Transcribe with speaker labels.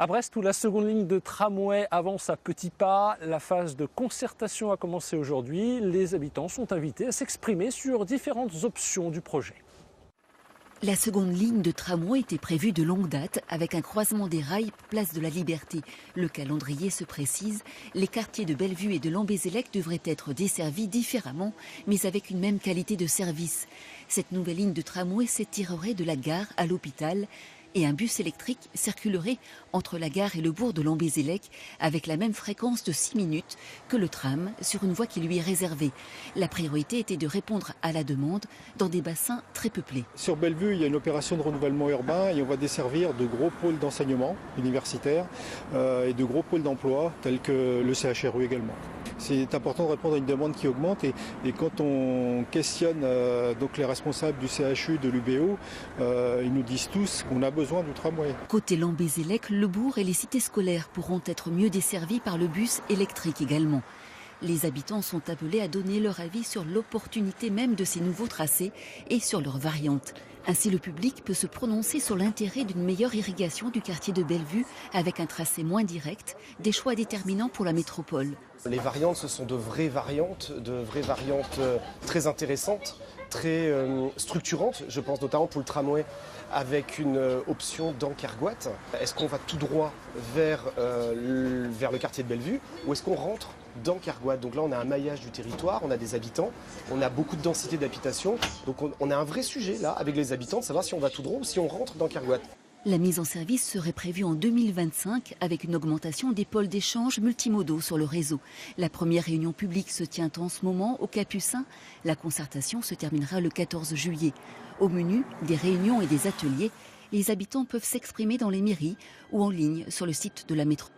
Speaker 1: À Brest, où la seconde ligne de tramway avance à petits pas, la phase de concertation a commencé aujourd'hui. Les habitants sont invités à s'exprimer sur différentes options du projet.
Speaker 2: La seconde ligne de tramway était prévue de longue date avec un croisement des rails place de la Liberté. Le calendrier se précise. Les quartiers de Bellevue et de Lambézélec devraient être desservis différemment, mais avec une même qualité de service. Cette nouvelle ligne de tramway s'étirerait de la gare à l'hôpital et un bus électrique circulerait entre la gare et le bourg de Lambézélec avec la même fréquence de 6 minutes que le tram sur une voie qui lui est réservée. La priorité était de répondre à la demande dans des bassins très peuplés.
Speaker 3: Sur Bellevue, il y a une opération de renouvellement urbain et on va desservir de gros pôles d'enseignement universitaire et de gros pôles d'emploi tels que le CHRU également. C'est important de répondre à une demande qui augmente et quand on questionne donc les responsables du CHU, de l'UBO, ils nous disent tous qu'on a besoin du tramway.
Speaker 2: Côté Lambézélec, le bourg et les cités scolaires pourront être mieux desservis par le bus électrique également. Les habitants sont appelés à donner leur avis sur l'opportunité même de ces nouveaux tracés et sur leurs variantes. Ainsi, le public peut se prononcer sur l'intérêt d'une meilleure irrigation du quartier de Bellevue avec un tracé moins direct, des choix déterminants pour la métropole.
Speaker 4: Les variantes, ce sont de vraies variantes très intéressantes, très structurantes. Je pense notamment pour le tramway avec une option d'Ankergoat. Est-ce qu'on va tout droit vers le quartier de Bellevue ou est-ce qu'on rentre dans Kergoat? Donc là, on a un maillage du territoire, on a des habitants, on a beaucoup de densité d'habitation. Donc on a un vrai sujet là avec les habitants de savoir si on va tout droit ou si on rentre dans Kergoat.
Speaker 2: La mise en service serait prévue en 2025 avec une augmentation des pôles d'échange multimodaux sur le réseau. La première réunion publique se tient en ce moment au Capucin. La concertation se terminera le 14 juillet. Au menu, des réunions et des ateliers. Les habitants peuvent s'exprimer dans les mairies ou en ligne sur le site de la métropole.